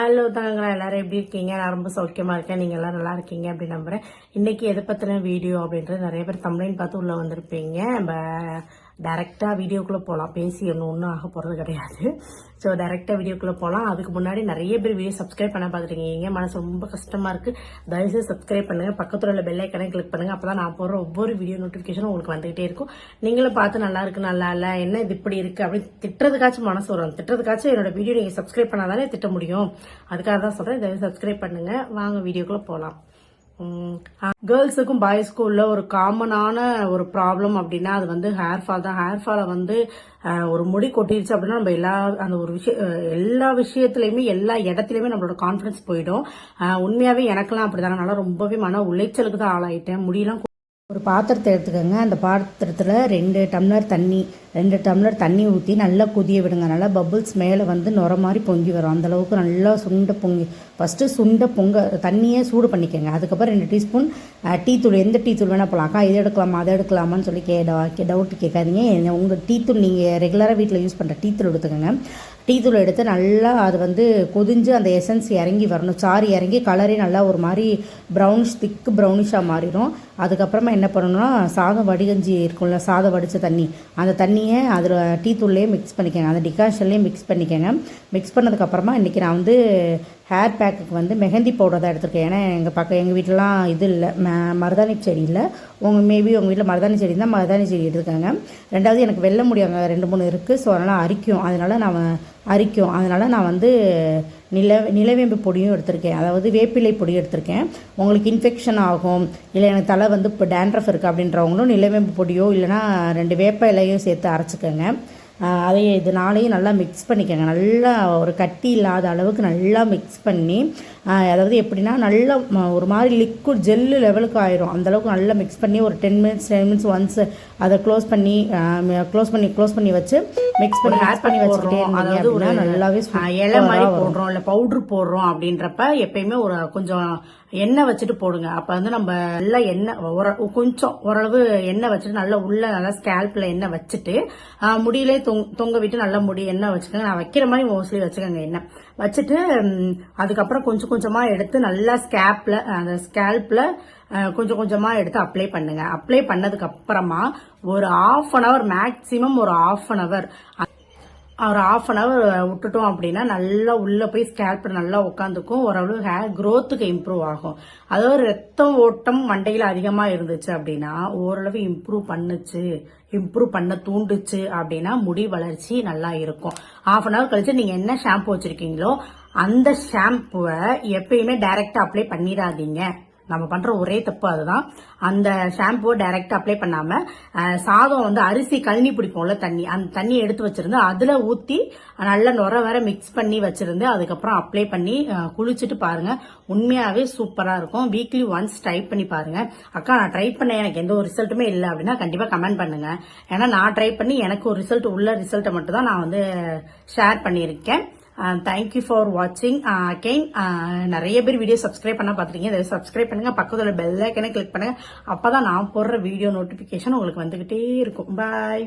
Hello தாங்களா, எல்லாரும் எப்படி இருக்கீங்க? நான் ரொம்ப சௌக்கியமா இருக்கேன். நீங்க எல்லாம் நல்லா இருக்கீங்க அப்படின்னு நம்புறேன். இன்னைக்கு எதை பத்தின வீடியோ அப்படின்றது நிறைய பேர் தம்ப்நெயில் பார்த்து உள்ள வந்திருப்பீங்க. நம்ம டைரக்டா வீடியோக்குள்ள போகலாம். பேசி ஒன்றும் ஆக போறது கிடையாது. ஸோ டைரக்டா வீடியோக்குள்ள போகலாம். அதுக்கு முன்னாடி நிறைய பேர் வீடியோ சப்ஸ்கிரைப் பண்ண பார்த்துருக்கீங்க. மனசு ரொம்ப கஷ்டமா இருக்கு. தயவுசெய்து சப்ஸ்கிரைப் பண்ணுங்க. பக்கத்துல உள்ள பெல் ஐக்கனை கிளிக் பண்ணுங்க. அப்பதான் நான் போடுற ஒவ்வொரு வீடியோ நோட்டிபிகேஷனும் உங்களுக்கு வந்துகிட்டே இருக்கும். நீங்களும் பார்த்து நல்லா இருக்கு, நல்லா இல்ல, என்ன இது இப்படி இருக்கு அப்படின்னு திட்டுறதுக்காச்சும் மனசு வரும். திட்டுறதுக்காச்சும் என்னோட வீடியோ நீங்க சப்ஸ்கிரைப் பண்ணாதானே திட்ட முடியும். அதுக்காக தான் சொல்றேன். தயவு சப்ஸ்கிரைப் பண்ணுங்க. வாங்க வீடியோக்குள்ள போகலாம். கேர்ள்ஸுக்கும் பாய்ஸ்க்கும் உள்ள ஒரு காமனான ஒரு ப்ராப்ளம் அப்படின்னா அது வந்து ஹேர் ஃபால் தான். ஹேர் ஃபாலை வந்து ஒரு முடி கொட்டிருச்சு அப்படின்னா நம்ம அந்த ஒரு எல்லா விஷயத்துலயுமே எல்லா இடத்துலயுமே நம்மளோட கான்பிடன்ஸ் போயிடும். உண்மையாவே எனக்கெல்லாம் அப்படிதாங்க. நல்லா ரொம்பவே மன உளைச்சலுக்கு தான் ஆளாயிட்டேன். முடியெல்லாம் ஒரு பாத்திரத்தை எடுத்துக்கோங்க. அந்த பாத்திரத்தில் 2 டம்ளர் தண்ணி ஊற்றி நல்லா கொதிய விடுங்க. நல்லா பபுள்ஸ் மேலே வந்து நுர மாதிரி பொங்கி வரும். அந்தளவுக்கு நல்லா ஃபஸ்ட்டு சுண்ட தண்ணியே சூடு பண்ணிக்கோங்க. அதுக்கப்புறம் 2 டீஸ்பூன் டீத்தூள், எந்த டீத்தூள் வேணால் போகலாம்க்கா, இதை எடுக்கலாமா அதை எடுக்கலாமான்னு சொல்லி டவுட்டு கேட்காதீங்க. உங்கள் டீத்தூள் நீங்கள் ரெகுலராக வீட்டில் யூஸ் பண்ணுற டீத்தூள் எடுத்துக்கோங்க. டீத்தூள் எடுத்து நல்லா அது வந்து கொதிஞ்சு அந்த எசன்ஸ் இறங்கி வரணும். சாறு இறங்கி கலரே நல்லா ஒரு மாதிரி திக்கு ப்ரௌனிஷாக மாறிடும். அதுக்கப்புறமா என்ன பண்ணணும்னா, சாதம் வடிகஞ்சி இருக்கும்ல, சாதம் வடித்த தண்ணி, அந்த தண்ணியை அதில் டீத்தூள்லேயே மிக்ஸ் பண்ணிக்கோங்க. அந்த டிகாஷன்லேயே மிக்ஸ் பண்ணிக்கோங்க. மிக்ஸ் பண்ணதுக்கப்புறமா இன்றைக்கி நான் வந்து ஹேர் பேக்குக்கு வந்து மெஹந்தி பவுடர் தான் எடுத்துருக்கேன். ஏன்னா எங்கள் வீட்டிலலாம் இது இல்லை, மருதாணி செடி இல்லை. மேபி உங்கள் வீட்டில் மருதாணி செடி இருந்தால் மருதாணி செடி எடுத்துக்கோங்க. ரெண்டாவது எனக்கு வெள்ளை முடி அங்கே 2-3 இருக்குது. ஸோ அதனால் அதனால் நான் வந்து நிலவேம்பு பொடியும் எடுத்திருக்கேன். அதாவது வேப்பிலை பொடியும் எடுத்திருக்கேன். உங்களுக்கு இன்ஃபெக்ஷன் ஆகும், இல்லை எனக்கு தலை வந்து இப்போ டேண்ட்ரஃப் இருக்குது அப்படின்றவங்களும் நிலவேம்பு பொடியோ இல்லைனா 2 வேப்ப இலையும் சேர்த்து அரைச்சிக்கோங்க. அதையே இது நாளையும் நல்லா மிக்ஸ் பண்ணிக்கோங்க. நல்லா ஒரு கட்டி இல்லாத அளவுக்கு நல்லா மிக்ஸ் பண்ணி, அதாவது எப்படின்னா நல்லா ஒரு மாதிரி லிக்விட் ஜெல்லு லெவலுக்கு ஆயிரும். அந்தளவுக்கு நல்லா மிக்ஸ் பண்ணி ஒரு 10 மினிட்ஸ் ஒன்ஸ் அதை க்ளோஸ் பண்ணி வச்சு மிக்ஸ் பண்ணி ஆட் பண்ணி வச்சுக்கிட்டே இருந்தீங்க. நல்லாவே இலை மாதிரி போடுறோம் இல்லை பவுட்ரு போடுறோம் அப்படின்றப்ப எப்பயுமே ஒரு கொஞ்சம் எண்ணெய் வச்சுட்டு போடுங்க. அப்ப வந்து நம்ம நல்லா எண்ணெய் கொஞ்சம் ஓரளவு எண்ணெய் வச்சுட்டு நல்லா ஸ்கேல்ப்ல எண்ணெய் வச்சுட்டு முடியிலே தொங்க விட்டு நல்லா எண்ணெய் வச்சுக்கோங்க. நான் வைக்கிற மாதிரி மோஸ்ட்லி வச்சுக்கோங்க. எண்ணெய் வச்சுட்டு அதுக்கப்புறம் கொஞ்சமா எடுத்து நல்லா ஸ்கேல்ப்ல கொஞ்சம் கொஞ்சமா எடுத்து அப்ளை பண்ணுங்க. அப்ளை பண்ணதுக்கு அப்புறமா ஒரு ½ அன் அவர், மேக்சிமம் ஒரு ½ அன் அவர் விட்டுட்டோம் அப்படின்னா நல்லா உள்ள போய் ஸ்கேல்ப் நல்லா உட்காந்துக்கும். ஓரளவு ஹேர் க்ரோத்துக்கு இம்ப்ரூவ் ஆகும். அதாவது ரத்தம் ஓட்டம் மண்டையில அதிகமா இருந்துச்சு அப்படின்னா ஓரளவு இம்ப்ரூவ் பண்ண தூண்டுச்சு அப்படின்னா முடி வளர்ச்சி நல்லா இருக்கும். ½ அன் அவர் கழிச்சு நீங்க என்ன ஷாம்பு வச்சிருக்கீங்களோ அந்த ஷாம்புவை எப்பயுமே டைரக்டா அப்ளை பண்ணிடாதீங்க. நம்ம பண்ற ஒரே தப்பு அதுதான். அந்த ஷாம்புவை டைரக்டா அப்ளை பண்ணாம சாதம் வந்து அரிசி கழனி பிடிப்போம்ல தண்ணி, அந்த தண்ணி எடுத்து வச்சிருந்து அதுல ஊத்தி நல்ல நுர வர மிக்ஸ் பண்ணி வச்சிருந்து அதுக்கப்புறம் அப்ளை பண்ணி குளிச்சுட்டு பாருங்க. உண்மையாவே சூப்பரா இருக்கும். வீக்லி ஒன்ஸ் ட்ரை பண்ணி பாருங்க. அக்கா நான் ட்ரை பண்ண எனக்கு எந்த ஒரு ரிசல்ட்டுமே இல்லை அப்படின்னா கண்டிப்பா கமெண்ட் பண்ணுங்க. ஏன்னா நான் ட்ரை பண்ணி எனக்கு ஒரு ரிசல்ட்டை மட்டும் தான் நான் வந்து ஷேர் பண்ணியிருக்கேன். தேங்க்யூ ஃபார் வாட்சிங். அகைன் நிறைய பேர் வீடியோ சப்ஸ்கிரைப் பண்ண பார்த்துருக்கீங்க. அதை சப்ஸ்கிரைப் பண்ணுங்க. பக்கத்துல பெல் ஐக்கனை கிளிக் பண்ணுங்க. அப்பதான் நான் போடுற வீடியோ நோட்டிபிகேஷன் உங்களுக்கு வந்துகிட்டே இருக்கும். பாய்.